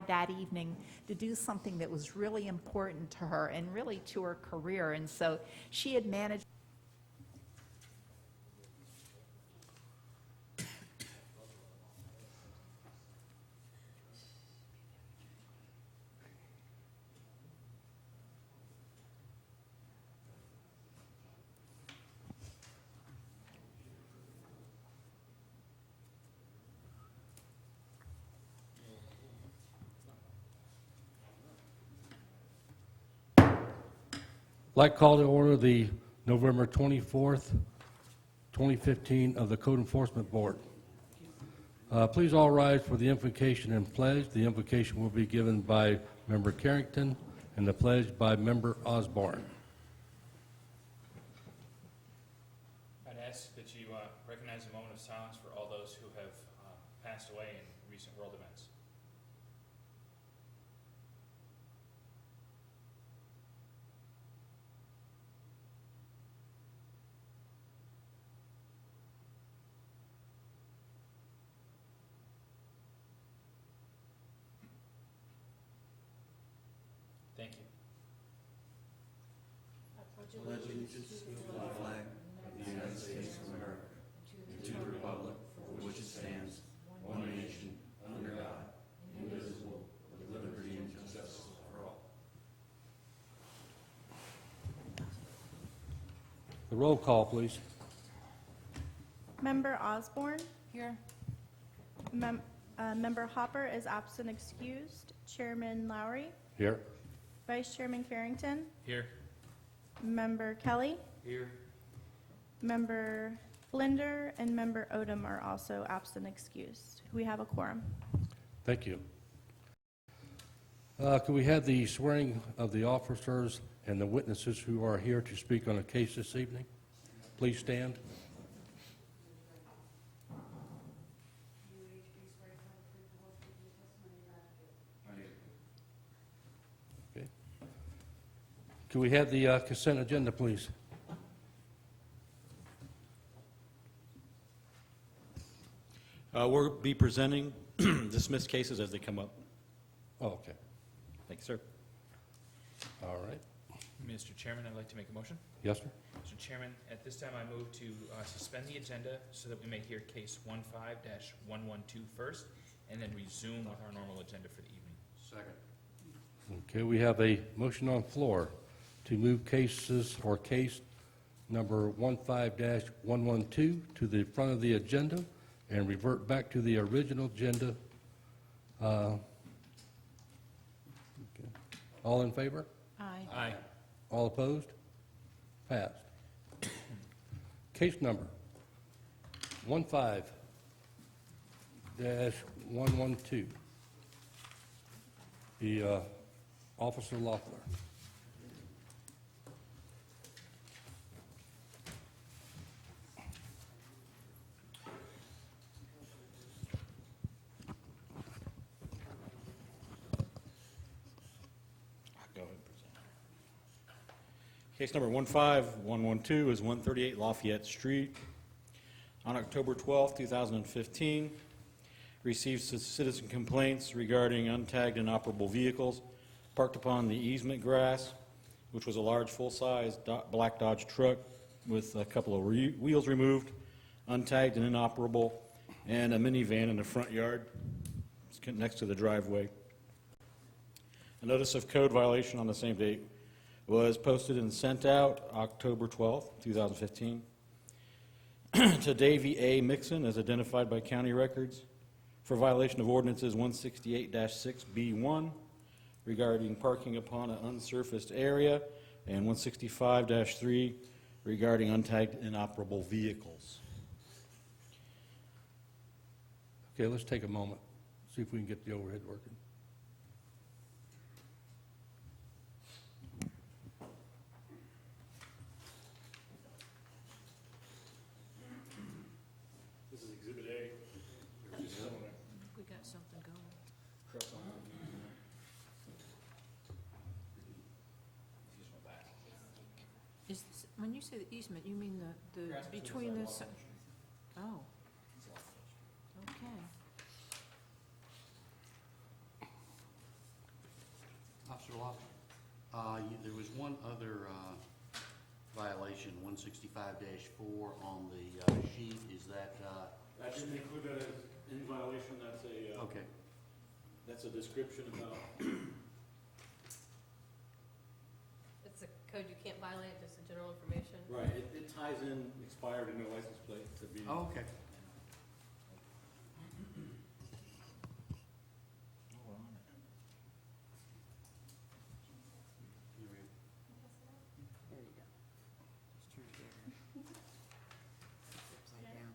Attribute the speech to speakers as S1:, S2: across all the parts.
S1: that evening to do something that was really important to her and really to her career. And so she had managed.
S2: I'd like to call to order the November 24th, 2015 of the Code Enforcement Board. Please all rise for the invocation and pledge. The invocation will be given by Member Carrington and the pledge by Member Osborne.
S3: I'd ask that you recognize a moment of silence for all those who have passed away in recent world events. Thank you.
S4: Pledge allegiance to the flag of the United States of America and to the republic for which it stands, one nation, under God, indivisible, with liberty and justice for all.
S2: The roll call, please.
S5: Member Osborne? Here. Member Hopper is absent excused. Chairman Lowry?
S2: Here.
S5: Vice Chairman Carrington?
S3: Here.
S5: Member Kelly?
S3: Here.
S5: Member Flinder and Member Odom are also absent excused. We have a quorum.
S2: Thank you. Could we have the swearing of the officers and the witnesses who are here to speak on a case this evening? Please stand. Okay. Could we have the consent agenda, please?
S6: We'll be presenting dismissed cases as they come up.
S2: Oh, okay.
S6: Thank you, sir.
S2: All right.
S3: Mr. Chairman, I'd like to make a motion.
S2: Yes, sir.
S3: Mr. Chairman, at this time I move to suspend the agenda so that we may hear case 15-112 first and then resume with our normal agenda for the evening.
S4: Second.
S2: Okay, we have a motion on the floor to move cases or case number 15-112 to the front of the agenda and revert back to the original agenda. Okay. All in favor?
S5: Aye.
S3: Aye.
S2: All opposed? Passed. Case number 15-112. The Officer Loeffler.
S6: Go ahead and present. Case number 15112 is 138 Lafayette Street. On October 12, 2015, received citizen complaints regarding untagged inoperable vehicles parked upon the easement grass, which was a large full-size black Dodge truck with a couple of wheels removed, untagged and inoperable, and a minivan in the front yard next to the driveway. A notice of code violation on the same date was posted and sent out October 12, 2015, to Davey A. Mixon, as identified by county records, for violation of ordinances 168-6B1 regarding parking upon an unsurfaced area and 165-3 regarding untagged inoperable vehicles.
S2: Okay, let's take a moment, see if we can get the overhead working.
S6: This is Exhibit A.
S7: We got something going. Is, when you say the easement, you mean the between the, oh. Okay.
S8: Officer Locke? There was one other violation, 165-4 on the sheet. Is that,
S6: I didn't include that as in violation,
S8: okay.
S6: that's a description about.
S9: It's a code you can't violate, just a general information.
S6: Right, it ties in expired and no license plate to be.
S8: Oh, okay.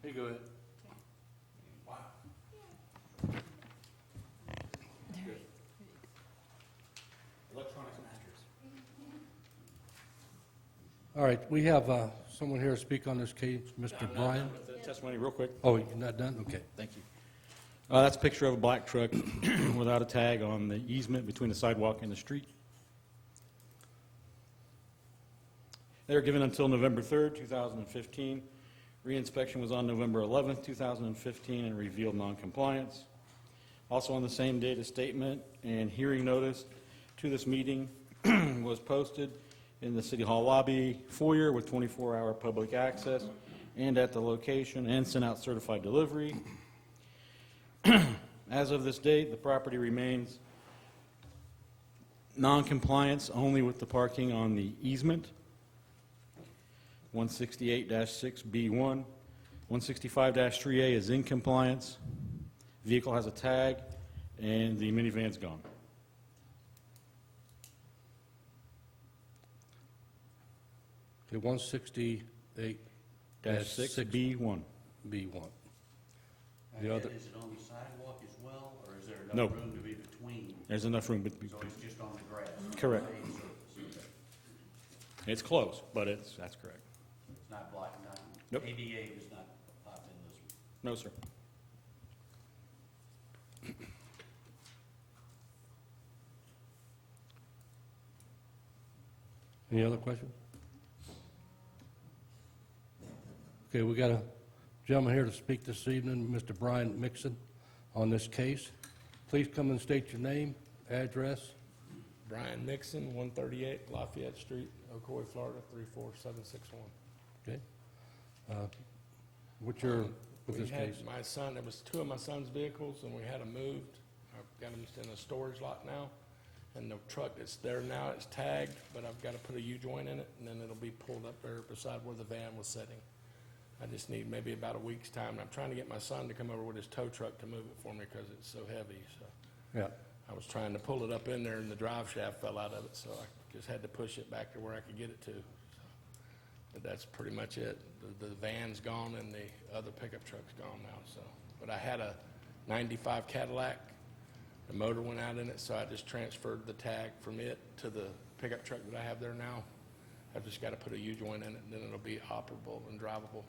S2: Here you go ahead.
S6: Electronics masters.
S2: All right, we have someone here to speak on this case, Mr. Bryan.
S6: The testimony real quick.
S2: Oh, you're not done? Okay.
S6: Thank you. That's a picture of a black truck without a tag on the easement between the sidewalk and the street. They were given until November 3rd, 2015. Reinspection was on November 11th, 2015, and revealed noncompliance. Also on the same date, a statement and hearing notice to this meeting was posted in the City Hall lobby foyer with 24-hour public access and at the location, and sent out certified delivery. As of this date, the property remains non-compliance only with the parking on the easement, 168-6B1. 165-3A is in compliance. Vehicle has a tag, and the minivan's gone.
S2: Okay, 168-6B1.
S6: -6B1.
S2: The other-
S8: Is it on the sidewalk as well, or is there
S6: No.
S8: enough room to be between?
S6: There's enough room, but
S8: So it's just on the grass?
S6: Correct.
S8: Paved surface.
S6: it's close, but that's correct.
S8: It's not blocking out?
S6: Nope.
S8: ADA does not pop in this one?
S6: No, sir.
S2: Any other questions? Okay, we got a gentleman here to speak this evening, Mr. Brian Mixon, on this case. Please come and state your name, address.
S10: Brian Nixon, 138 Lafayette Street, Ocoee, Florida, 34761.
S2: Okay. What's your, with
S10: We
S2: this
S10: had
S2: case?
S10: my son, it was two of my son's vehicles, and we had them moved. I've got them in a storage lot now, and the truck that's there now, it's tagged, but I've got to put a U-joint in it, and then it'll be pulled up there beside where the van was sitting. I just need maybe about a week's time, and I'm trying to get my son to come over with his tow truck to move it for me because it's so heavy, so.
S2: Yeah,
S10: I was trying to pull it up in there, and the drive shaft fell out of it, so I just had to push it back to where I could get it to. So, but that's pretty much it. The van's gone, and the other pickup truck's gone now, so. But I had a 95 Cadillac. The motor went out in it, so I just transferred the tag from it to the pickup truck that I have there now. I've just got to put a U-joint in it, and then it'll be operable and drivable.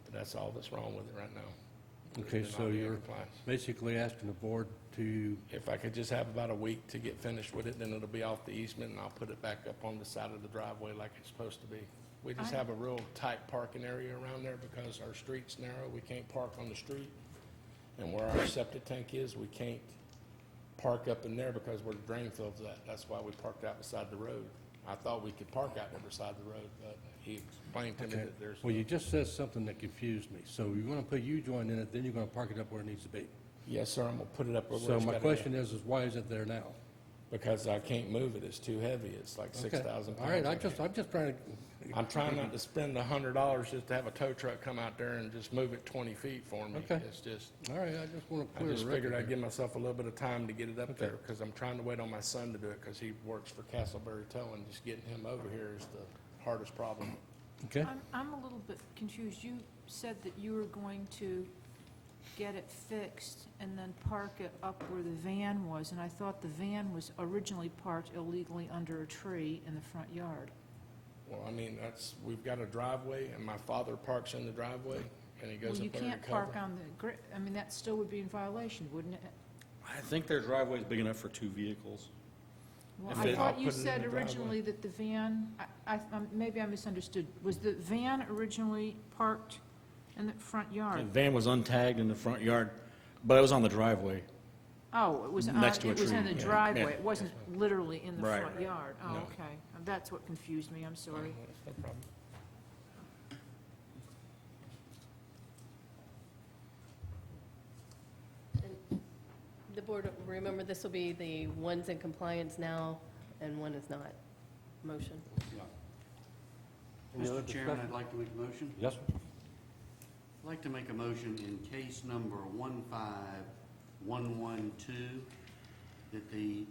S10: But that's all that's wrong with it right now.
S2: okay,
S10: It'll
S2: so
S10: not be in
S2: you're
S10: compliance.
S2: basically asking the board to,
S10: If I could just have about a week to get finished with it, then it'll be off the easement, and I'll put it back up on the side of the driveway like it's supposed to be. We just have a real tight parking area around there because our street's narrow. We can't park on the street. And where our septic tank is, we can't park up in there because where the drain field's at. That's why we parked out beside the road. I thought we could park out there beside the road, but he explained to me
S2: okay.
S10: that there's.
S2: Well, you just said something that confused me. So you're going to put U-joint in it, then you're going to park it up where it needs to be.
S10: Yes, sir, I'm gonna put it up where
S2: So
S10: it's
S2: my
S10: gotta
S2: question
S10: go.
S2: is why is it there now?
S10: Because I can't move it. It's too heavy. It's like
S2: Okay.
S10: 6,000 pounds.
S2: All right,
S10: I
S2: I'm just trying to,
S10: I'm trying not to spend $100 just to have a tow truck come out there and just move it 20 feet for me.
S2: Okay.
S10: It's just,
S2: all right, I just want to
S10: I
S2: clear
S10: just
S2: the
S10: figured
S2: record
S10: I'd
S2: here.
S10: give myself a little bit of time to get it up there, because I'm trying to wait on my son to do it, because he works for Castleberry Towing. Just getting him over here is the hardest problem.
S2: Okay,
S7: I'm a little bit confused. You said that you were going to get it fixed and then park it up where the van was, and I thought the van was originally parked illegally under a tree in the front yard.
S10: Well, I mean, we've got a driveway, and my father parks in the driveway, and he goes
S7: Well, you
S10: up there to
S7: can't
S10: cover.
S7: park on the, I mean, that still would be in violation, wouldn't it?
S6: I think their driveway's big enough for two vehicles.
S7: Well,
S10: If
S7: I
S10: it-
S7: thought
S10: I'll
S7: you
S10: put it in
S7: said
S10: the driveway.
S7: originally that the van, maybe I misunderstood. Was the van originally parked in the front
S6: The
S7: yard?
S6: van was untagged in the front yard, but it was on the driveway.
S7: Oh, it was on,
S6: Next to a
S7: it was in
S6: tree,
S7: the
S6: yeah,
S7: driveway,
S6: yeah.
S7: it wasn't literally in the
S6: Right.
S7: front yard? Oh,
S6: No.
S7: okay. That's what confused me, I'm sorry.
S10: That's no problem.
S9: And the board, remember, this will be the one's in compliance now and one is not. Motion.
S2: Any other
S8: Mr. Chairman,
S2: discussion?
S8: I'd like to make a motion.
S2: Yes, sir.
S8: I'd like to make a motion in case number 15112, that the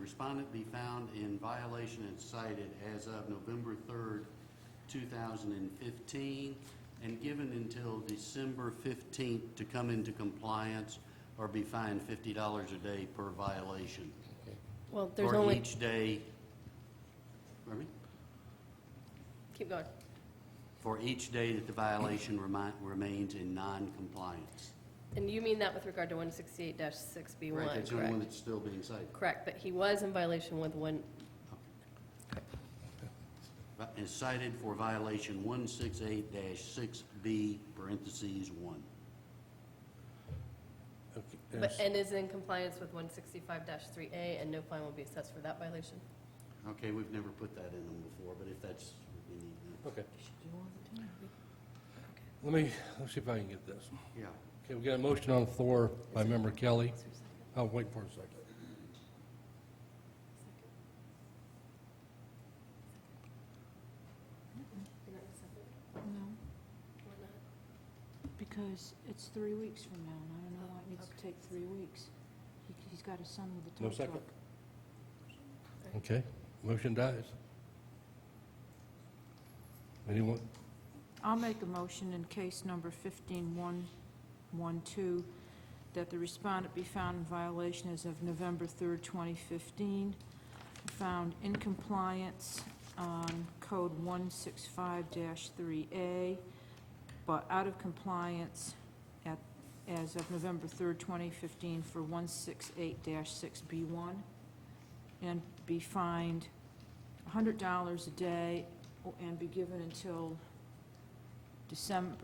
S8: respondent be found in violation and cited as of November 3rd, 2015, and given until December 15th to come into compliance or be fined $50 a day per violation.
S9: Well, there's
S8: For
S9: only,
S8: each day, pardon me?
S9: keep going.
S8: For each day that the violation remains in non-compliance.
S9: And you mean that with regard to 168-6B1,
S8: Right, that's the only one
S9: correct?
S8: that's still being cited.
S9: Correct, but he was in violation with one,
S8: Is cited for violation 168-6B, parentheses 1.
S2: Okay,
S9: but,
S2: yes.
S9: and is in compliance with 165-3A, and no fine will be assessed for that violation?
S8: Okay, we've never put that in them before, but if that's what we need,
S2: Okay. Let's see if I can get this.
S8: yeah.
S2: Okay, we got a motion on the floor by Member Kelly. I'll wait for a second.
S7: No, because it's 3 weeks from now, and I don't know why it needs to take 3 weeks. He's got a son with a tow
S2: No
S7: truck.
S2: second? Okay, motion dies. Anyone?
S7: I'll make a motion in case number 15112, that the respondent be found in violation as of November 3rd, 2015, found in compliance on Code 165-3A, but out of compliance as of November 3rd, 2015 for 168-6B1, and be fined $100 a day and be given until December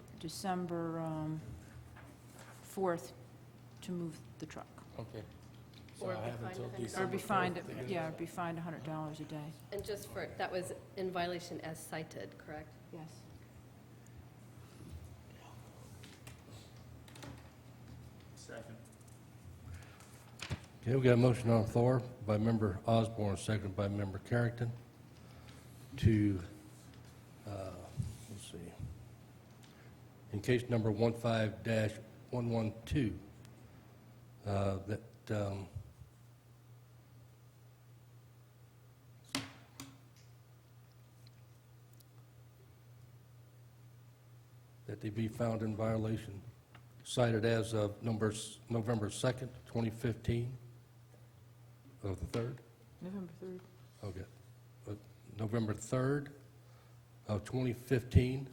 S7: 4th to move the truck.
S10: Okay. So
S9: Or
S10: I
S9: be
S10: have
S9: fined
S10: until
S9: $100.
S7: Or
S10: December
S7: be fined,
S10: 4th to get it
S7: yeah,
S10: back.
S7: be fined $100 a day.
S9: And just for, that was in violation as cited, correct?
S7: Yes.
S3: Second.
S2: Okay, we got a motion on the floor by Member Osborne, seconded by Member Carrington to, let's see, in case number 15-112, that, that they be found in violation, cited as of November 2nd, 2015, of the 3rd?
S7: November 3rd.
S2: Okay. November 3rd of 2015,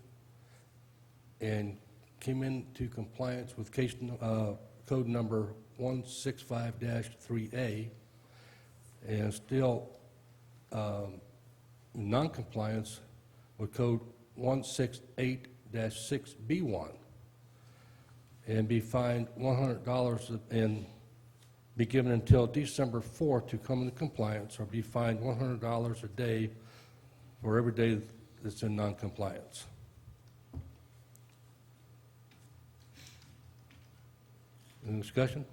S2: and came into compliance with code number 165-3A, and still in non-compliance with code 168-6B1, and be fined $100 and be given until December 4th to come into compliance, or be fined $100 a day for every day that's in non-compliance. Any discussion?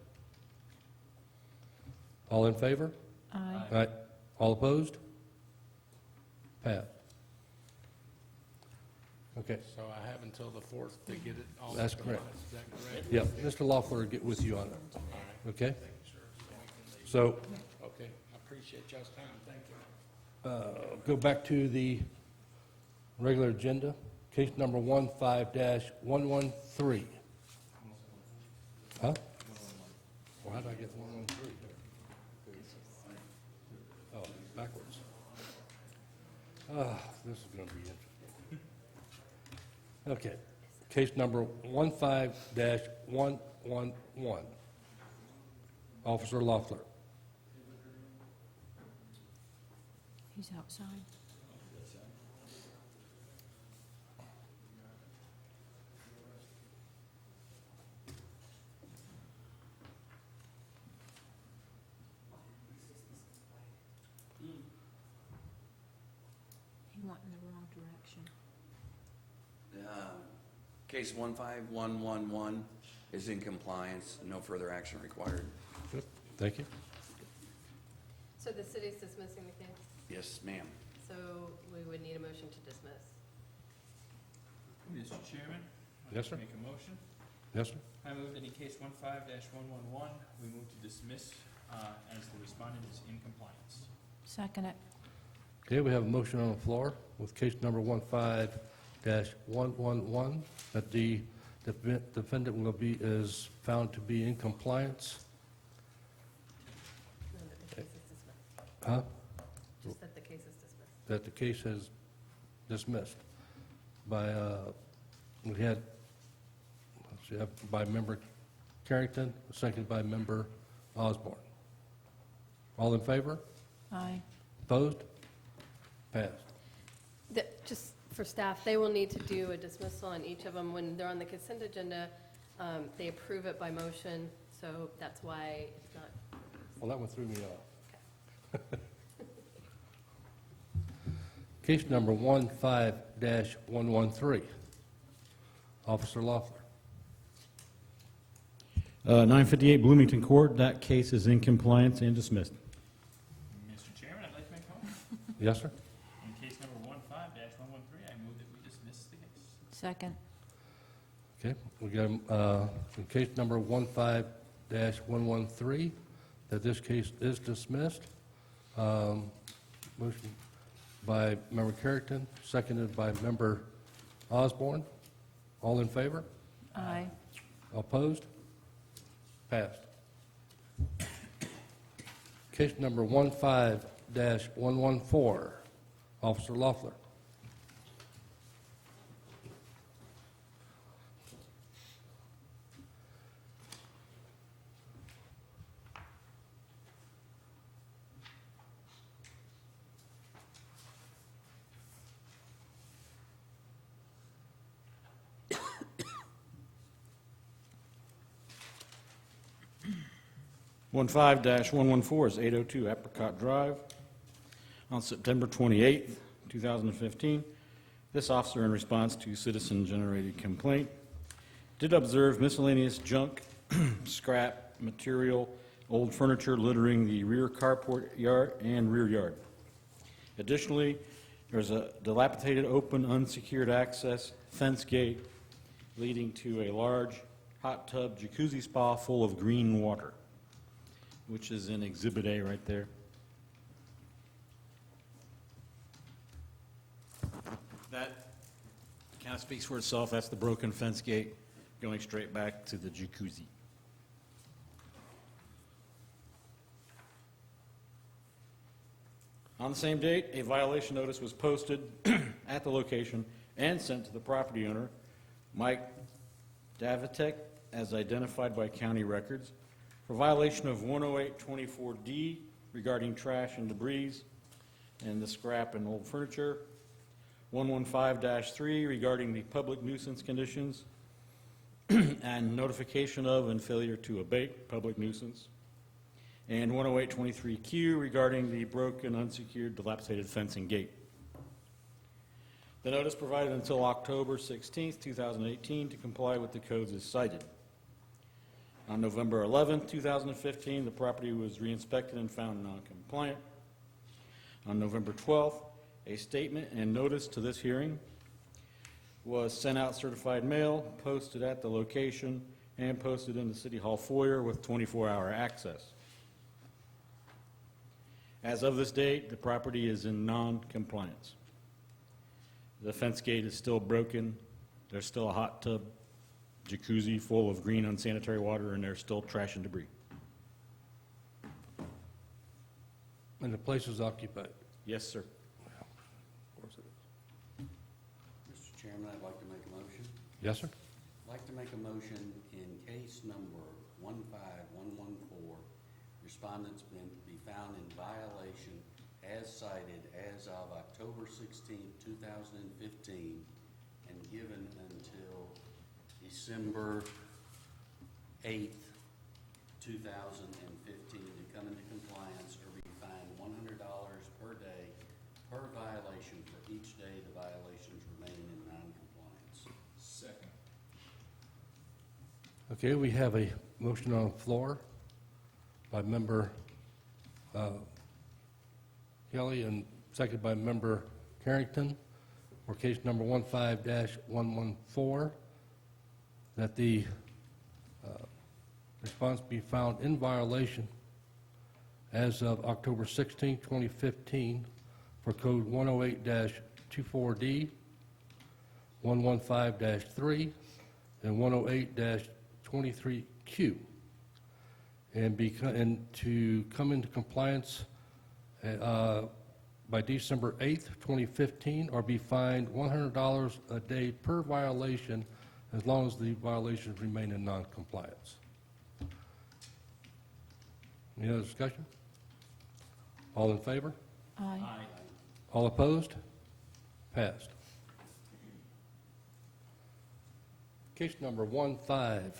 S2: All in favor?
S7: Aye.
S2: All right. All opposed? Pat? Okay.
S10: So I have until the 4th to get it all.
S2: That's
S10: compliant.
S2: correct.
S10: Is that correct?
S2: Yep, Mr. Loeffler will get with you on it,
S10: All right.
S2: okay?
S10: Sure.
S2: So,
S10: Okay, I appreciate y'all's time, thank you.
S2: go back to the regular agenda, case number 15-113. Huh? Well, how did I get 113 there? Oh, backwards. This is going to be interesting. Okay, case number 15-111. Officer Loeffler.
S7: He's outside. action.
S4: Case 15111 is in compliance, no further action required.
S2: Good, thank you.
S9: So the city's dismissing the case?
S4: Yes, ma'am.
S9: So we would need a motion to dismiss.
S3: Mr. Chairman? I'd
S2: Yes,
S3: like to
S2: sir.
S3: Make a motion.
S2: Yes, sir.
S3: I move that in case 15-111, we move to dismiss as the respondent is in compliance.
S7: Second it.
S2: Okay, we have a motion on the floor with case number 15-111, that the defendant is found to be in compliance.
S9: No, that the case is dismissed.
S2: Huh?
S9: Just that the case is dismissed.
S2: That the case is dismissed by, we had, let's see, by member Carrington, seconded by member Osborne. All in favor?
S7: Aye.
S2: Opposed? Passed.
S9: Just for staff, they will need to do a dismissal on each of them. When they're on the consent agenda, they approve it by motion, so that's why it's not.
S2: Well, that one threw me off. Case number 15-113. Officer Loeffler.
S6: 958 Bloomington Court, that case is in compliance and dismissed.
S3: Mr. Chairman, I'd like to make a motion.
S2: Yes, sir?
S3: In case number 15-113, I move that we dismiss the case.
S7: Second.
S2: Okay, we got, in case number 15-113, that this case is dismissed. Motion by member Carrington, seconded by member Osborne. All in favor?
S7: Aye.
S2: Opposed? Passed. Case number 15-114, Officer Loeffler.
S6: One 15-114 is 802 Apricot Drive. On September 28th, 2015, this officer, in response to citizen-generated complaint, did observe miscellaneous junk, scrap, material, old furniture littering the rear carport yard and rear yard. Additionally, there's a dilapidated, open, unsecured access fence gate leading to a large hot tub jacuzzi spa full of green water, which is in Exhibit A right there. That kind of speaks for itself. That's the broken fence gate going straight back to the jacuzzi. On the same date, a violation notice was posted at the location and sent to the property owner, Mike Davitek, as identified by county records, for violation of 10824D regarding trash and debris and the scrap and old furniture, 115-3 regarding the public nuisance conditions and notification of and failure to abate public nuisance, and 10823Q regarding the broken, unsecured, dilapidated fence and gate. The notice provided until October 16th, 2018 to comply with the codes is cited. On November 11th, 2015, the property was re-inspected and found non-compliant. On November 12th, a statement and notice to this hearing was sent out certified mail, posted at the location, and posted in the City Hall foyer with 24-hour access. As of this date, the property is in non-compliance. The fence gate is still broken. There's still a hot tub jacuzzi full of green unsanitary water, and there's still trash and debris.
S2: And the place is occupied.
S6: Yes, sir.
S2: Of course it is.
S8: Mr. Chairman, I'd like to make a motion.
S2: Yes, sir?
S8: I'd like to make a motion in case number 15114, respondent's been to be found in violation as cited as of October 16, 2015, and given until December 8th, 2015, to come into compliance or be fined $100 per day per violation for each day the violations
S2: Okay, we have a motion on the floor by Member Kelly and seconded by Member Carrington for case number 15-114, that the response be found in violation as of October 16, 2015 for Code 108-24D, 115-3, and 108-23Q, and to come into compliance by December 8th, 2015, or be fined $100 a day per violation as long as the violations remain in non-compliance. Any other discussion? All in favor?
S7: Aye.
S2: All opposed? Passed. Case number 15-115,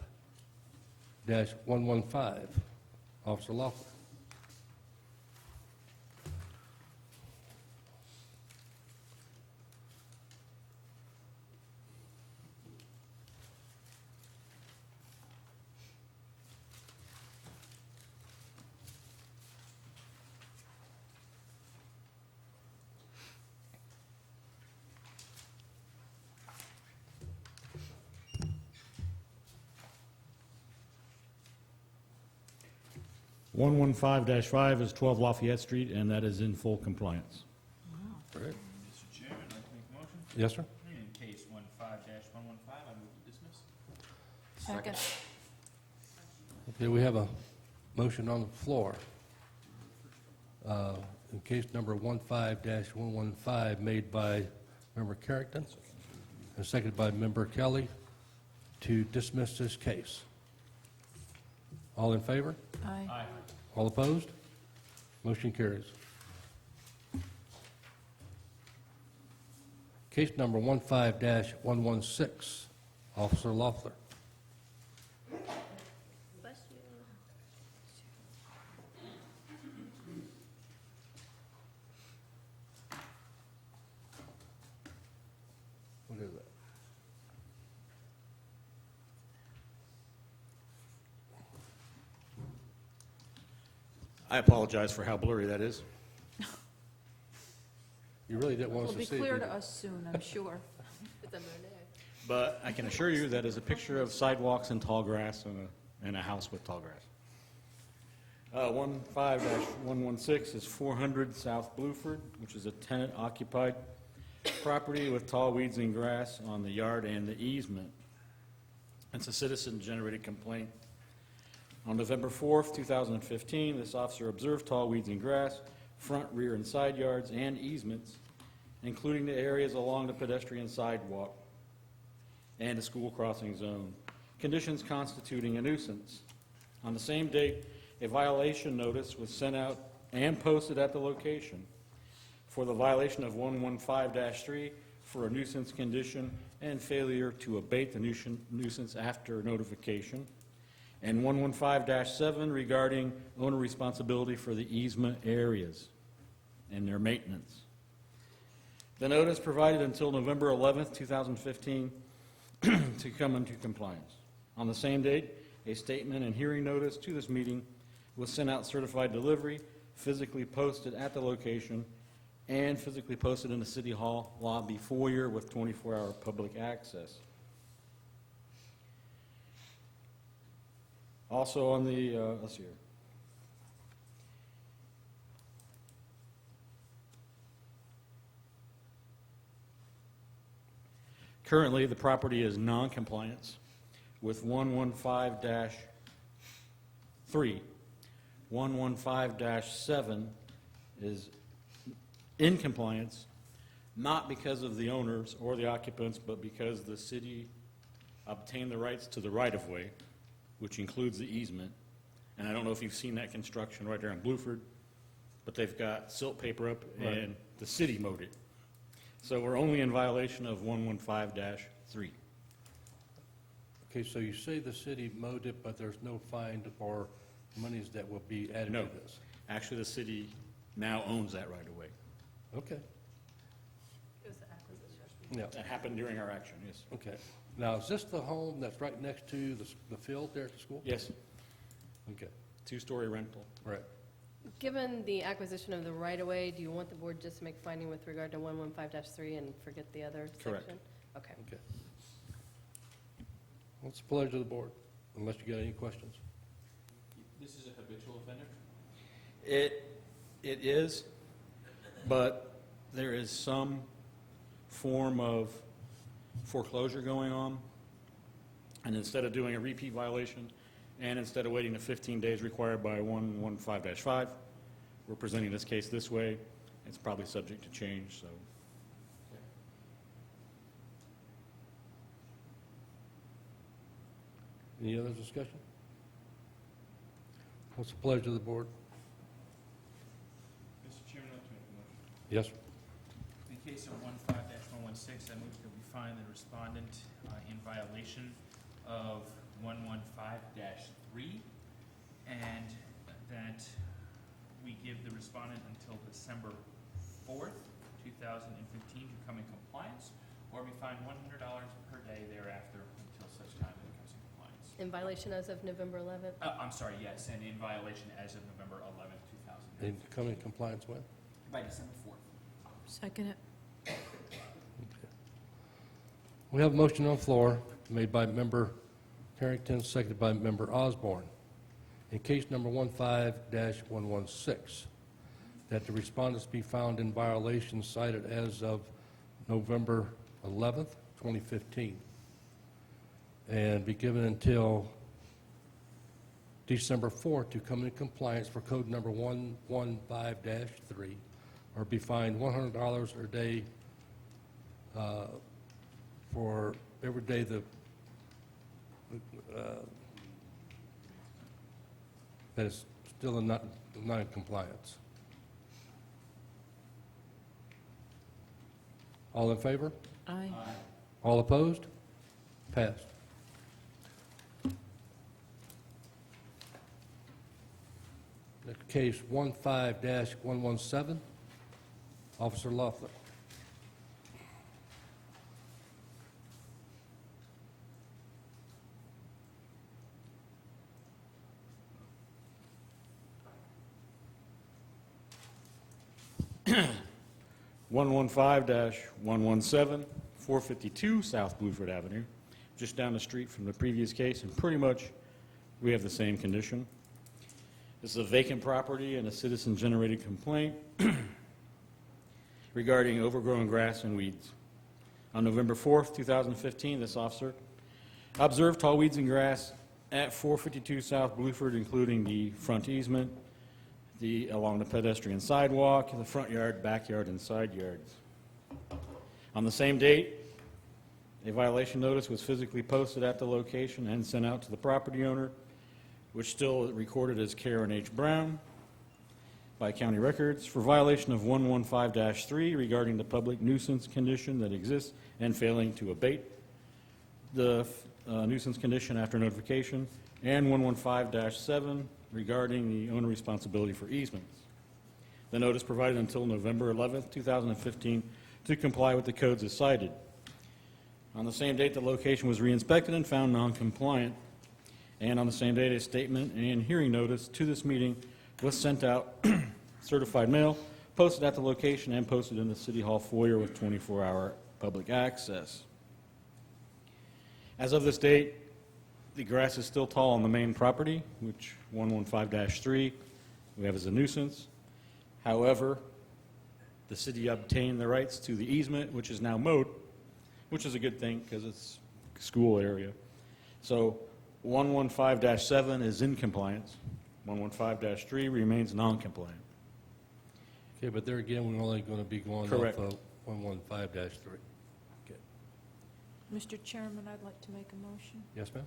S2: Officer Loeffler.
S6: One 115-5 is 12 Lafayette Street, and that is in full compliance.
S2: Great.
S3: Mr. Chairman, I'd like to make a motion.
S2: Yes, sir?
S3: In case 15-115, I move to dismiss.
S7: Second.
S2: Okay, we have a motion on the floor. In case number 15-115, made by Member Carrington and seconded by Member Kelly to dismiss this case. All in favor?
S7: Aye.
S2: All opposed? Motion carries. Case number 15-116, Officer Loeffler.
S9: Bless you.
S2: What is that?
S6: I apologize for how blurry that is.
S2: You really didn't want us
S7: It'll
S2: to
S7: be
S2: see it,
S7: clear
S2: did
S7: to
S2: you?
S7: us soon, I'm sure.
S9: It's a Monet.
S6: But I can assure you that is a picture of sidewalks and tall grass and a house with tall grass. 15-116 is 400 South Bluford, which is a tenant-occupied property with tall weeds and grass on the yard and the easement. It's a citizen-generated complaint. On November 4th, 2015, this officer observed tall weeds and grass, front, rear, and side yards, and easements, including the areas along the pedestrian sidewalk and a school crossing zone, conditions constituting a nuisance. On the same date, a violation notice was sent out and posted at the location for the violation of 115-3 for a nuisance condition and failure to abate the nuisance after notification, and 115-7 regarding owner responsibility for the easement areas and their maintenance. The notice provided until November 11th, 2015 to come into compliance. On the same date, a statement and hearing notice to this meeting was sent out certified delivery, physically posted at the location, and physically posted in the City Hall lobby foyer with 24-hour public access. Also on the, let's see here. Currently, the property is non-compliance with 115-3. 115-7 is in compliance, not because of the owners or the occupants, but because the city obtained the rights to the right-of-way, which includes the easement. And I don't know if you've seen that construction right there in Bluford, but they've got silt paper up,
S2: Right.
S6: and the city mowed it. So we're only in violation of 115-3.
S2: Okay, so you say the city mowed it, but there's no fine or monies that will be added
S6: No.
S2: to this?
S6: Actually, the city now owns that right-of-way.
S2: Okay,
S9: It was the acquisition.
S2: yeah,
S6: That happened during our action, yes.
S2: okay. Now, is this the home that's right next to the field there at the school?
S6: Yes,
S2: Okay,
S6: two-story rental.
S2: right.
S9: Given the acquisition of the right-of-way, do you want the board just to make finding with regard to 115-3 and forget the other section?
S6: Correct.
S9: Okay.
S2: Okay. What's the pleasure of the board, unless you got any questions?
S3: This is a habitual offender?
S6: It is, but there is some form of foreclosure going on. And instead of doing a repeat violation, and instead of waiting the 15 days required by 115-5, we're presenting this case this way. It's probably subject to change, so.
S2: Any other discussion? What's the pleasure of the board?
S3: Mr. Chairman, I'd like to make a motion.
S2: Yes,
S3: In the case of 15-116, I move that we find the respondent in violation of 115-3, and that we give the respondent until December 4th, 2015 to come in compliance, or we fine $100 per day thereafter until such time that it comes in compliance.
S9: In violation as of November 11th?
S3: I'm sorry, yes, and in violation as of November 11th,
S2: they
S3: 2015.
S2: come in compliance with?
S3: By December 4th.
S7: Second it.
S2: We have a motion on the floor made by Member Harrington, seconded by Member Osborne. In case number 15-116, that the respondents be found in violation cited as of November 11th, 2015, and be given until December 4th to come in compliance for code number 115-3, or be fined $100 a day for every day that is still in non-compliance. All in favor?
S7: Aye.
S2: All opposed? Passed. Next case, 15-117, Officer Loeffler.
S6: One 115-117, 452 South Bluford Avenue, just down the street from the previous case, and pretty much we have the same condition. This is a vacant property and a citizen-generated complaint regarding overgrown grass and weeds. On November 4th, 2015, this officer observed tall weeds and grass at 452 South Bluford, including the front easement, along the pedestrian sidewalk, the front yard, backyard, and side yards. On the same date, a violation notice was physically posted at the location and sent out to the property owner, which still recorded as Karen H. Brown by county records for violation of 115-3 regarding the public nuisance condition that exists and failing to abate the nuisance condition after notification, and 115-7 regarding the owner responsibility for easements. The notice provided until November 11th, 2015 to comply with the codes as cited. On the same date, the location was re-inspected and found non-compliant. And on the same date, a statement and hearing notice to this meeting was sent out, certified mail, posted at the location, and posted in the City Hall foyer with 24-hour public access. As of this date, the grass is still tall on the main property, which 115-3 we have as a nuisance. However, the city obtained the rights to the easement, which is now mowed, which is a good thing because it's a school area. So 115-7 is in compliance. 115-3 remains non-compliant.
S2: Okay, but there again, we're only going to be going
S6: Correct.
S2: off of 115-3. Okay.
S7: Mr. Chairman, I'd like to make a motion.
S2: Yes, ma'am?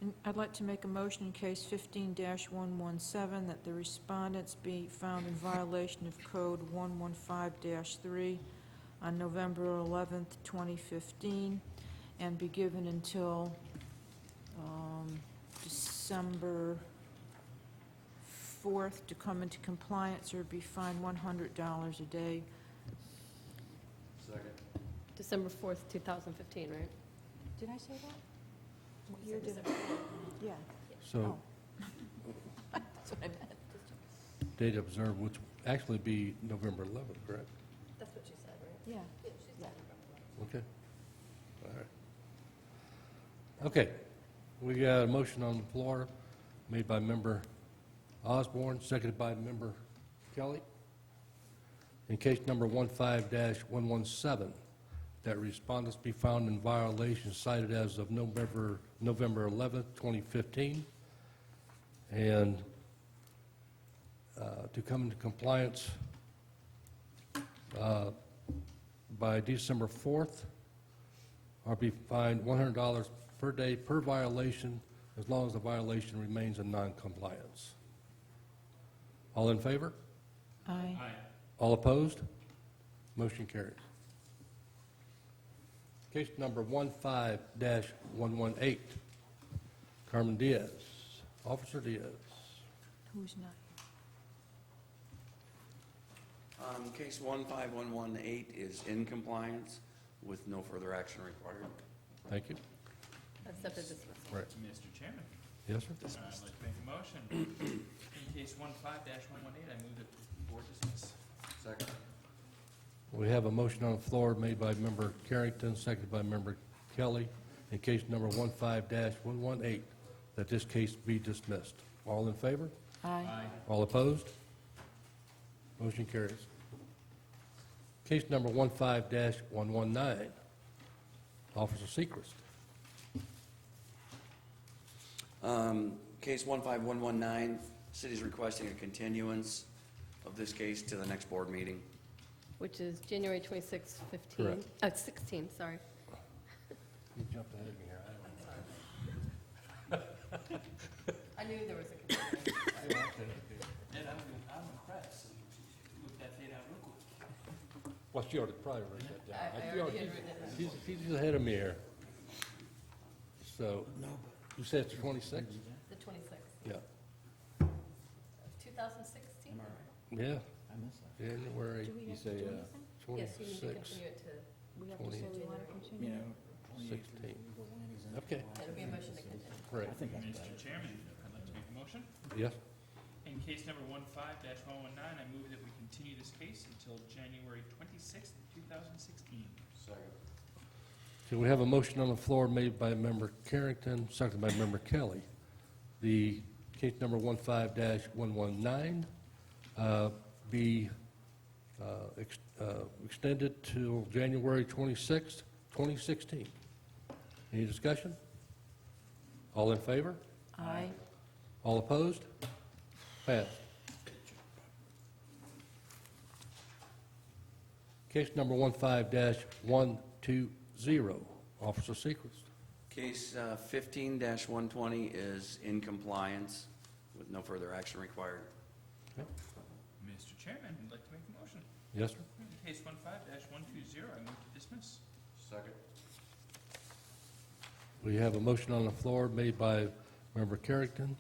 S7: And I'd like to make a motion in case 15-117 that the respondents be found in violation of code 115-3 on November 11th, 2015, and be given until December 4th to come into compliance or be fined $100 a day.
S8: Second.
S9: December 4th, 2015, right?
S7: Did I say that? What year did it? Yeah.
S2: So,
S7: That's what I meant.
S2: date observed, which actually be November 11th, correct?
S9: That's what you said, right?
S7: Yeah.
S2: Okay. All right. Okay. We got a motion on the floor made by member Osborne, seconded by member Kelly. In case number 15-117, that respondents be found in violation cited as of November 11th, 2015, and to come into compliance by December 4th, or be fined $100 per day per violation as long as the violation remains in non-compliance. All in favor?
S7: Aye.
S2: All opposed? Motion carries. Case number 15-118, Carmen Diaz. Officer Diaz.
S7: Who's not?
S4: Case 15118 is in compliance with no further action required.
S2: Thank you.
S9: Accept the dismissal.
S2: Right.
S3: Mr. Chairman,
S2: Yes, sir?
S3: I'd like to make a motion. In case 15-118, I move that the board dismiss.
S4: Second.
S2: We have a motion on the floor made by member Carrington, seconded by member Kelly, in case number 15-118, that this case be dismissed. All in favor?
S7: Aye.
S2: All opposed? Motion carries. Case number 15-119, Officer Sechrist.
S4: Case 15119, city's requesting a continuance of this case to the next board meeting.
S9: Which is January 26, 15,
S2: Correct.
S9: 16, sorry.
S2: You jumped ahead of me here.
S9: I knew there was a confusion.
S3: And I'm impressed. Look that date out real quick.
S2: Well, she already probably wrote that down.
S9: I already had written it down.
S2: She's ahead of me here. So, you said it's the 26th?
S9: The 26th,
S2: Yeah.
S9: 2016?
S2: Yeah. January
S7: Do we have to do anything?
S9: Yes, you need to
S2: 26,
S9: continue it to,
S7: We have to say we want to continue?
S2: 16. Okay,
S9: it'll be a motion to continue.
S2: great.
S3: Mr. Chairman, I'd like to make a motion.
S2: Yes?
S3: In case number 15-119, I move that we continue this case until January 26th, 2016.
S4: Second.
S2: So we have a motion on the floor made by member Carrington, seconded by member Kelly. The case number 15-119 be extended till January 26th, 2016. Any discussion? All in favor?
S7: Aye.
S2: All opposed? Passed. Case number 15-120, Officer Sechrist.
S4: Case 15-120 is in compliance with no further action required.
S3: Mr. Chairman, I'd like to make a motion.
S2: Yes, sir?
S3: In case 15-120, I move to dismiss.
S4: Second.
S2: We have a motion on the floor made by member Carrington,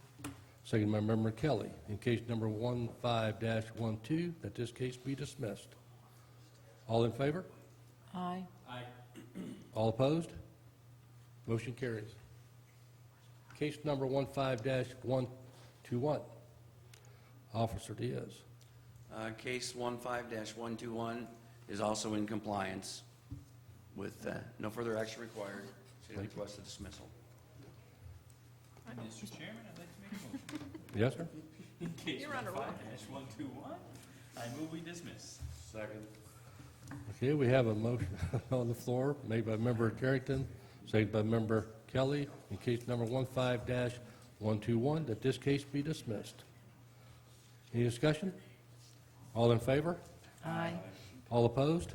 S2: seconded by member Kelly. In case number 15-12, that this case be dismissed. All in favor?
S7: Aye.
S2: All opposed? Motion carries. Case number 15-121, Officer Diaz.
S4: Case 15-121 is also in compliance with no further action required. City
S2: Thank you.
S4: requests a dismissal.
S3: Mr. Chairman, I'd like to make a motion.
S2: Yes, sir?
S3: In case 15-121, I move we dismiss.
S4: Second.
S2: Okay, we have a motion on the floor made by member Carrington, seconded by member Kelly, in case number 15-121, that this case be dismissed. Any discussion? All in favor?
S7: Aye.
S2: All opposed?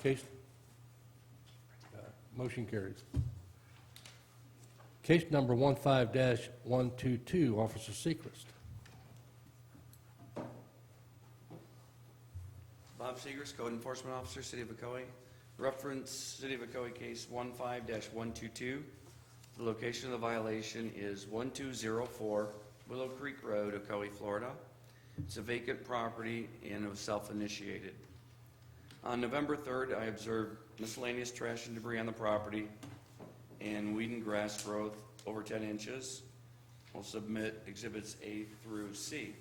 S2: Case, motion carries. Case number 15-122, Officer Sechrist.
S4: Bob Seegers, Code Enforcement Officer, City of Ocoee. Reference City of Ocoee case 15-122. The location of the violation is 1204 Willow Creek Road, Ocoee, Florida. It's a vacant property and it was self-initiated. On November 3rd, I observed miscellaneous trash and debris on the property and weed and grass growth over 10 inches. We'll submit exhibits A through C.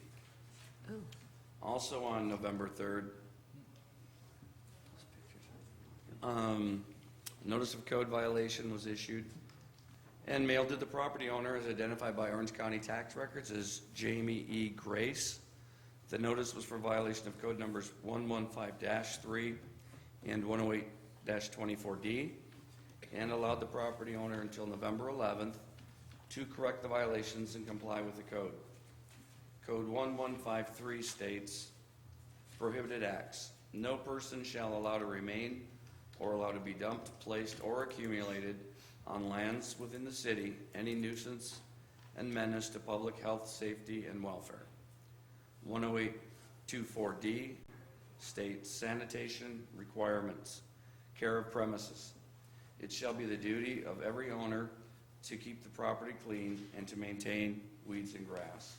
S1: Ooh.
S4: Also on November 3rd, notice of code violation was issued and mailed to the property owner as identified by Orange County tax records as Jamie E. Grace. The notice was for violation of code numbers 115-3 and 108-24D and allowed the property owner until November 11th to correct the violations and comply with the code. Code 1153 states, prohibited acts. No person shall allow to remain or allow to be dumped, placed, or accumulated on lands within the city any nuisance and menace to public health, safety, and welfare. 10824D states sanitation requirements, care of premises. It shall be the duty of every owner to keep the property clean and to maintain weeds and grass.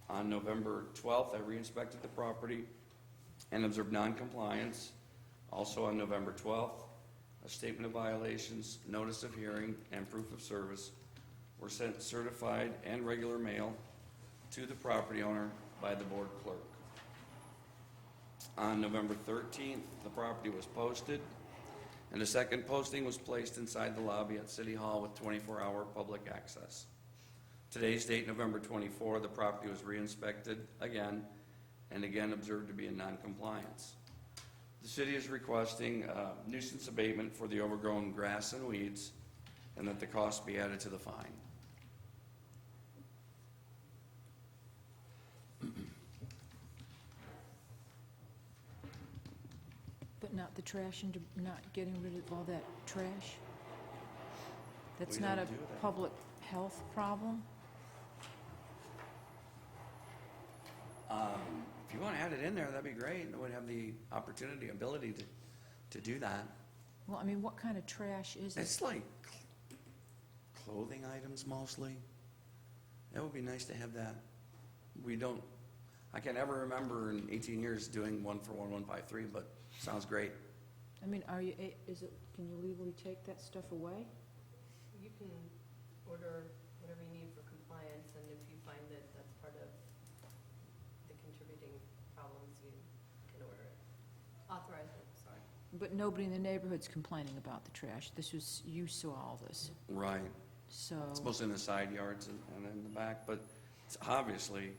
S4: On November 12th, I re-inspected the property and observed non-compliance. Also on November 12th, a statement of violations, notice of hearing, and proof of service were sent certified and regular mail to the property owner by the board clerk. On November 13th, the property was posted, and a second posting was placed inside the lobby at City Hall with 24-hour public access. Today's date, November 24, the property was re-inspected again and again observed to be in non-compliance. The city is requesting nuisance abatement for the overgrown grass and weeds and that the cost be added to the fine.
S7: But not the trash and not getting rid of all that trash? That's
S4: We
S7: not a
S4: don't do that.
S7: public health problem?
S4: If you want to add it in there, that'd be great. We'd have the opportunity, ability to do that.
S7: Well, I mean, what kind of trash is it?
S4: It's like clothing items mostly. That would be nice to have that. I can't ever remember in 18 years doing one for 1153, but sounds great.
S7: I mean, can you legally take that stuff away?
S9: You can order whatever you need for compliance, and if you find that that's part of the contributing problems, you can order it. Authorize it, sorry.
S7: But nobody in the neighborhood's complaining about the trash. You saw all this,
S4: Right.
S7: so.
S4: It's mostly in the side yards and in the back, but it's obviously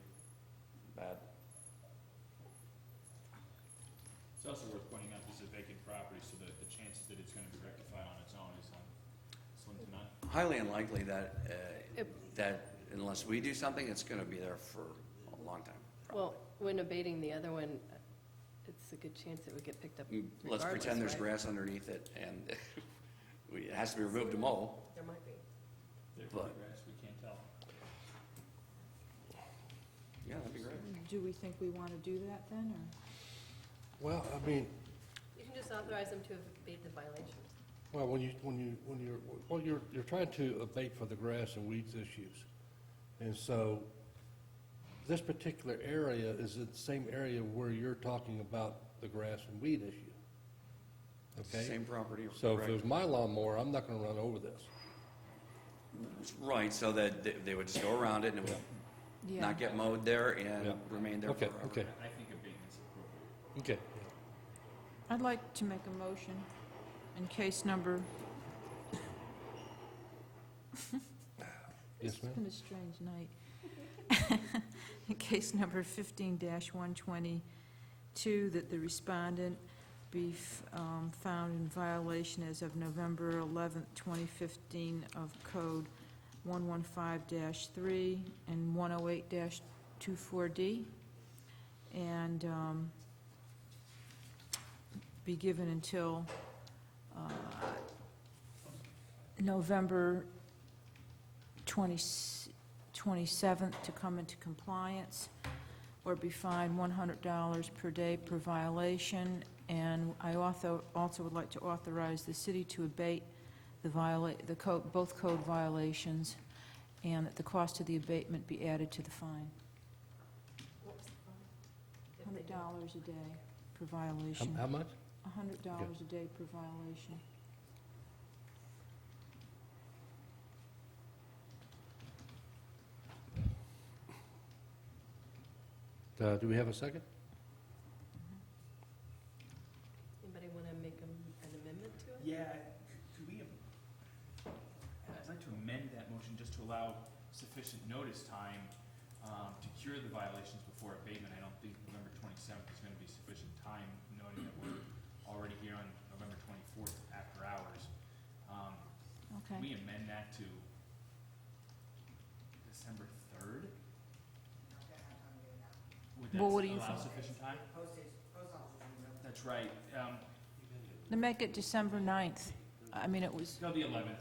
S4: bad.
S3: It's also worth pointing out this is a vacant property, so that the chances that it's gonna be rectified on its own is slim to none.
S4: Highly unlikely that unless we do something, it's going to be there for a long time.
S9: Well, when abating the other one, it's a good chance it would get picked up
S4: Let's
S9: regardless,
S4: pretend there's
S9: right?
S4: grass underneath it, and it has to be removed to mow.
S9: There might be.
S3: Therefore,
S4: But-
S3: grass, we can't tell.
S4: Yeah, that'd be great.
S7: Do we think we want to do that then, or?
S2: Well, I mean,
S9: You can just authorize them to abate the violations.
S2: well, you're trying to abate for the grass and weeds issues. And so this particular area is in the same area where you're talking about the grass and weed issue. Okay?
S4: Same property.
S2: So if
S4: correct.
S2: it was my lawnmower, I'm not gonna run over this.
S4: Right, so that they would just go around it and it would
S7: Yeah.
S4: not get mowed there and
S2: Yeah.
S4: remain there
S2: Okay,
S4: forever.
S2: okay,
S3: I think abatement's appropriate.
S2: okay.
S7: I'd like to make a motion in case number,
S2: Yes,
S7: it's
S2: ma'am?
S7: been a strange night. In case number 15-122, that the respondent be found in violation as of November 11th, 2015 of Code 115-3 and 108-24D, and be given until November 27th to come into compliance, or be fined $100 per day per violation. And I also would like to authorize the city to abate both code violations, and that the cost of the abatement be added to the fine.
S9: What was the fine?
S7: $100 a day per violation.
S2: How much?
S7: $100 a day per violation.
S2: Do we have a second?
S9: Anybody want to make an amendment to it?
S3: Yeah, could we, I'd like to amend that motion just to allow sufficient notice time to cure the violations before abatement. I don't think November 27th is going to be sufficient time, noting that we're already here on November 24th after hours. Can we
S7: Okay.
S3: amend that to December 3rd? Would
S7: Well, what do
S3: that
S7: you
S3: allow
S7: think?
S3: sufficient time? That's right.
S7: Then make it December 9th. I mean, it was
S3: No, the 11th.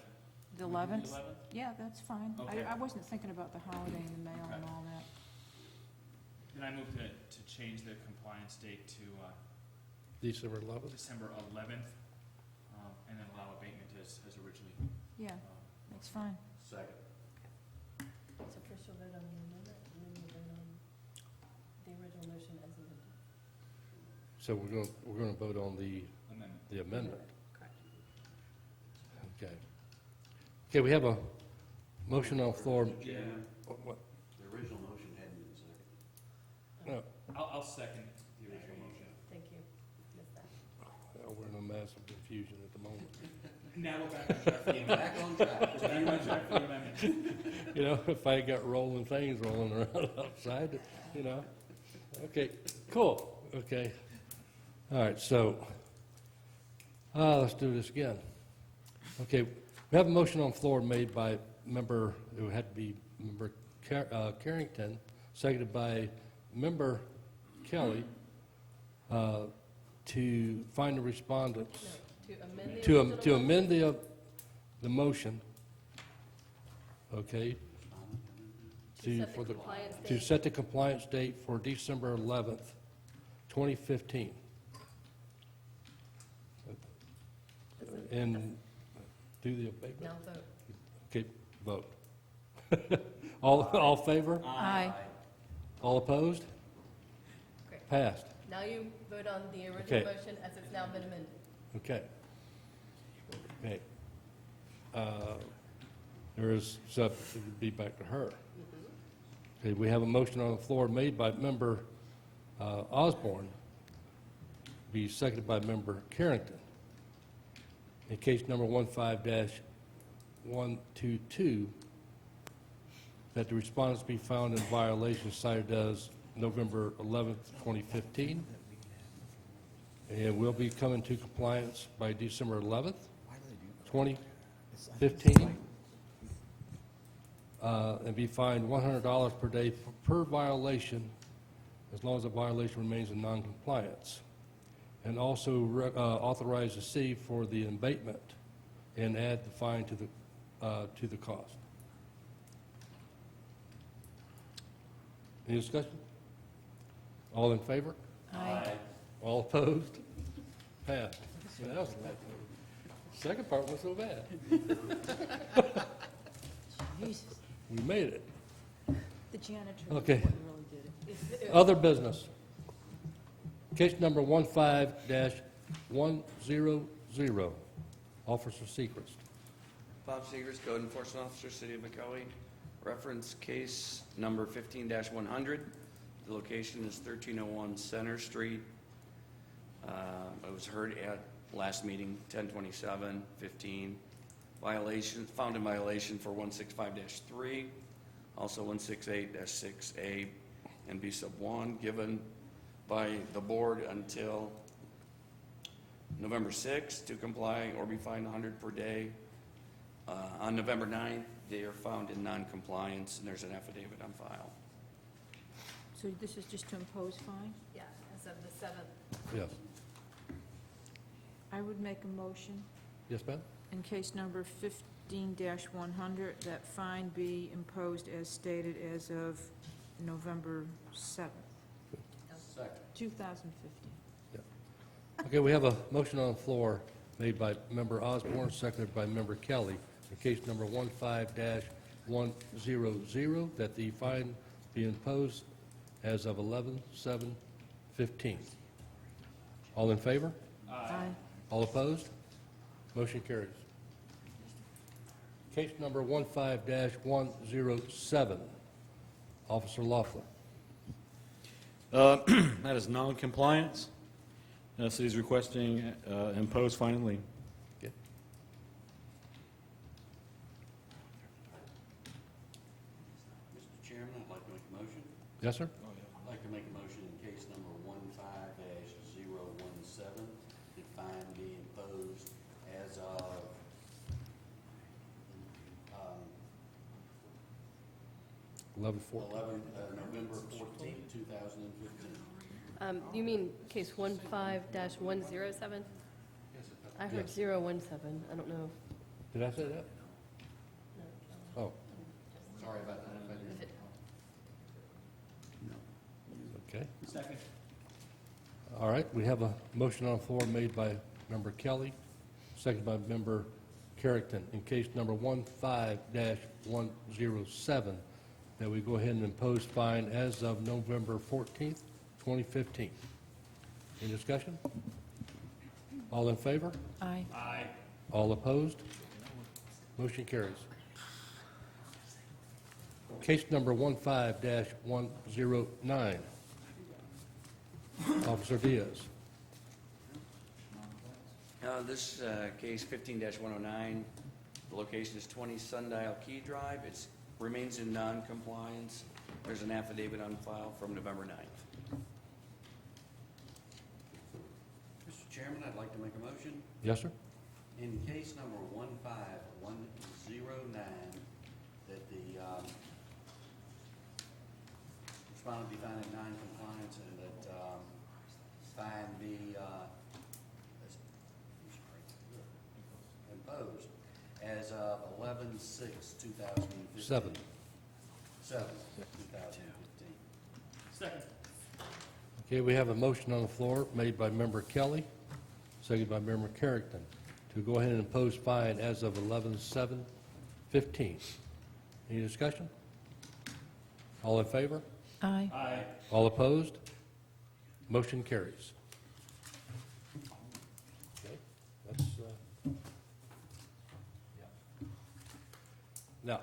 S7: the
S3: Can we do
S7: 11th?
S3: The 11th?
S7: Yeah, that's fine.
S3: Okay.
S7: I wasn't thinking about the holiday in the mail and
S3: Okay.
S7: all that.
S3: Then I move to change the compliance date to
S2: December 11th?
S3: December 11th, and then allow abatement as originally.
S7: Yeah, that's fine.
S8: Second.
S9: So first you'll vote on the amendment, and then you'll vote on the original motion as amended.
S2: So we're going to vote on the
S3: Amendment.
S2: amendment.
S9: Correct.
S2: Okay. Okay, we have a motion on the floor.
S3: Yeah.
S2: What?
S8: The original motion hadn't been seconded.
S2: No,
S3: I'll second the original motion.
S9: Thank you. Missed that.
S2: we're in a massive confusion at the moment.
S3: Now we're back on track for the amendment.
S8: Back on track.
S3: Back on track for the amendment.
S2: You know, if I got rolling things rolling around outside, you know. Okay, cool, okay. All right, so, let's do this again. Okay, we have a motion on the floor made by member, it had to be member Carrington, seconded by member Kelly, to find the respondents,
S9: No, to amend the
S2: to
S9: original
S2: to
S9: motion?
S2: amend the motion, okay,
S9: To set
S2: for
S9: the
S2: the,
S9: compliance
S2: to
S9: date.
S2: set the compliance date for December 11th, 2015. And do the abatement?
S9: Now vote.
S2: Okay, vote. All in favor?
S7: Aye.
S2: All opposed?
S9: Great.
S2: Passed.
S9: Now you vote on the original
S2: Okay.
S9: motion as it's now been amended.
S2: Okay. Okay. There is, so it would be back to her. Okay, we have a motion on the floor made by member Osborne, be seconded by member Carrington. In case number 15-122, that the respondents be found in violation cited as November 11th, 2015, and will be coming to compliance by December 11th, 2015, and be fined $100 per day per violation, as long as the violation remains in noncompliance. And also authorize the city for the abatement and add the fine to the cost. Any discussion? All in favor?
S7: Aye.
S2: All opposed? Passed. That was like, second part wasn't so bad.
S7: Jesus.
S2: We made it.
S7: The janitor
S2: Okay.
S7: really did it.
S2: Other business. Case number 15-100, Officer Secrets.
S4: Bob Seegers, Code Enforcement Officer, City of Ocoee. Reference case number 15-100. The location is 1301 Center Street. It was heard at last meeting, 10/27/15. Violation, found in violation for 165-3, also 168-6A and B sub 1, given by the board until November 6th to comply or be fined $100 per day. On November 9th, they are found in non-compliance, and there's an affidavit on file.
S7: So this is just to impose fine?
S9: Yeah, as of the 7th.
S2: Yes.
S7: I would make a motion
S2: Yes, ma'am?
S7: in case number 15-100, that fine be imposed as stated as of November 7th,
S8: Second.
S7: 2015.
S2: Okay, we have a motion on the floor made by member Osborne, seconded by member Kelly. In case number 15-100, that the fine be imposed as of 11/7/15. All in favor?
S7: Aye.
S2: All opposed? Motion carries. Case number 15-107, Officer Laughlin.
S6: That is non-compliance. City is requesting imposed fine and lien.
S2: Okay.
S8: Mr. Chairman, I'd like to make a motion.
S2: Yes, sir?
S8: I'd like to make a motion in case number 15-017, that fine be imposed as of um,
S2: 11-14.
S8: November 14th, 2015.
S9: You mean case 15-107? I heard
S2: Yes.
S9: 017, I don't know.
S2: Did I say that? Oh,
S8: Sorry about that. if I didn't.
S2: okay.
S3: Second.
S2: All right, we have a motion on the floor made by Member Kelly, seconded by Member Carrington, in case number 15-107, that we go ahead and impose fine as of November 14th, 2015. Any discussion? All in favor?
S7: Aye.
S3: Aye.
S2: All opposed? Motion carries. Case number 15-109. Officer Diaz.
S4: This case 15-109, the location is 20 Sundial Key Drive. It remains in non-compliance. There's an affidavit on file from November 9th.
S8: Mr. Chairman, I'd like to make a motion.
S2: Yes, sir?
S8: In case number 15109, that the respondent be found in non-compliance and that fine be imposed as of 11/6/2015.
S2: 7.
S8: 7/2015.
S3: Second.
S2: Okay, we have a motion on the floor made by Member Kelly, seconded by Member Carrington, to go ahead and impose fine as of 11/7/15. Any discussion? All in favor?
S7: Aye.
S3: Aye.
S2: All opposed? Motion carries. Okay, that's, yeah. Now,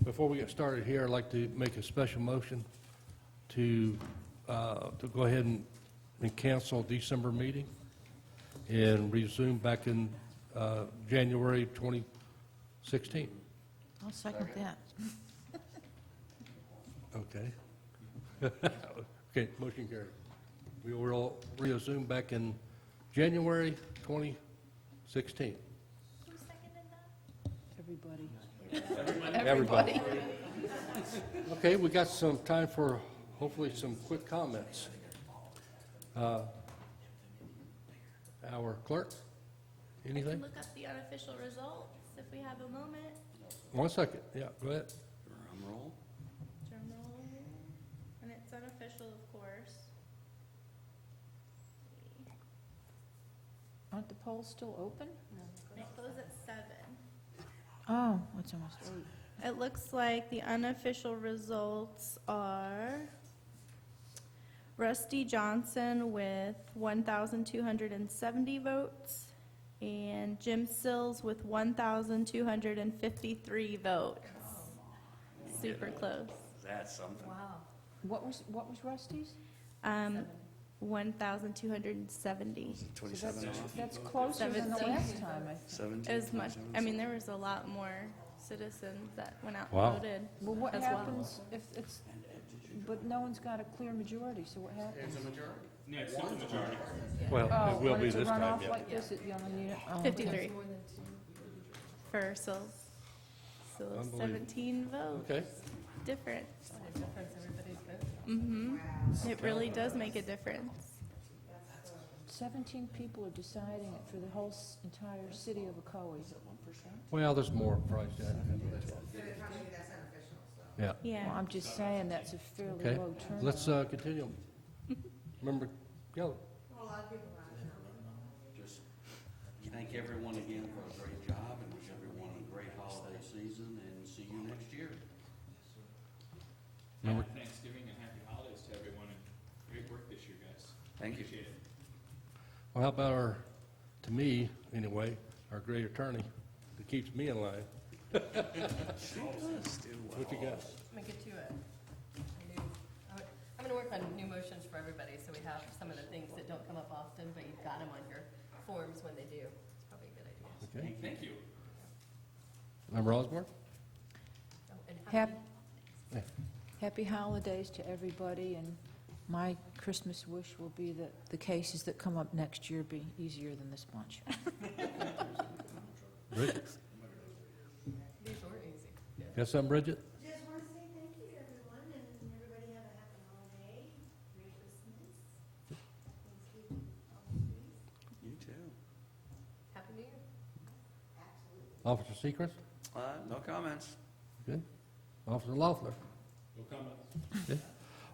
S2: before we get started here, I'd like to make a special motion to go ahead and cancel December meeting and resume back in January 2016.
S7: I'll second that.
S2: Okay. Okay, motion carried. We will resume back in January 2016.
S5: Who seconded that?
S7: Everybody.
S2: Everybody. Okay, we got some time for hopefully some quick comments. Our clerk, anything?
S5: Look up the unofficial results if we have a moment.
S2: 1 second, yeah, go ahead.
S4: Drum roll.
S5: Drum roll. And it's unofficial, of course.
S7: Aren't the polls still open?
S5: It closed at 7.
S7: Oh, it's almost 8.
S5: It looks like the unofficial results are Rusty Johnson with 1,270 votes and Jim Sills with 1,253 votes. Super close.
S4: That's something.
S9: Wow.
S7: What was Rusty's?
S5: 1,270.
S4: 27 off.
S7: That's closer than the
S5: 17.
S7: last time, I think.
S4: 17.
S5: It was much, I mean, there was a lot more citizens that went out
S2: Wow.
S5: and voted.
S7: Well, what
S5: as well.
S7: happens if it's, but no one's got a clear majority, so what happens?
S3: Yeah, it's still the majority.
S2: Well,
S7: Oh,
S2: it will be this
S7: When
S2: time,
S7: it's a runoff
S2: yeah.
S7: like this, you only need it? Oh, okay.
S5: 53 for Sills. So
S2: Unbelievable.
S5: 17 votes.
S2: Okay,
S5: Difference.
S9: Difference, everybody's vote.
S5: Mm-hmm. It really does make a difference.
S7: 17 people are deciding it for the whole entire city of Ocoee.
S2: well, there's more price. Yeah,
S7: Well,
S5: Yeah.
S7: I'm just saying that's a fairly
S2: okay.
S7: low turnout.
S2: Let's continue. Member Kelly.
S8: Just thank everyone again for a great job and wish everyone a great holiday season and see you next year.
S2: Member-
S3: Happy Thanksgiving and happy holidays to everyone, and great work this year, guys.
S4: Thank you.
S3: Appreciate it.
S2: Well, how about our, to me, anyway, our great attorney that keeps me in line? What you got?
S9: I'm gonna get you I'm gonna work on new motions for everybody, so we have some of the things that don't come up often, but you've got them on your forms when they do. It's probably a good idea.
S2: Okay.
S3: Thank you.
S2: Member Osborne?
S9: Oh, and
S7: Happy holidays to everybody, and my Christmas wish will be that the cases that come up next year be easier than this bunch.
S2: Bridget?
S9: These were easy. Yeah.
S2: Got something, Bridget?
S11: Just want to say thank you to everyone, and everybody have a happy holiday, Merry Christmas, Thanksgiving, holidays.
S4: You too.
S9: Happy New Year.
S11: Absolutely.
S2: Officer Secrets?
S4: No comments.
S2: Good. Officer Loeffler? No comments.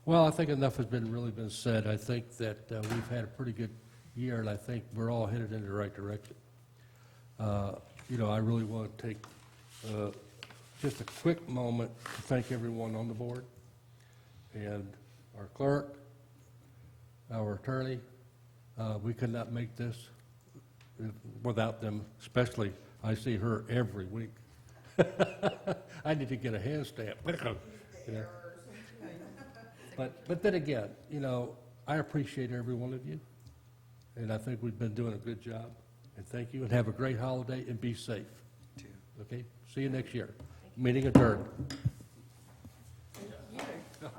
S2: Well, I think enough has really been said. I think that we've had a pretty good year, and I think we're all headed in the right direction. I really want to take just a quick moment to thank everyone on the board, and our clerk, our attorney. We could not make this without them, especially I see her every week. I need to get a hand stamp. You know. But then again, I appreciate every one of you, and I think we've been doing a good job. And thank you, and have a great holiday, and be safe.
S4: Too.
S2: Okay? See you next year. Meeting adjourned.
S9: Year.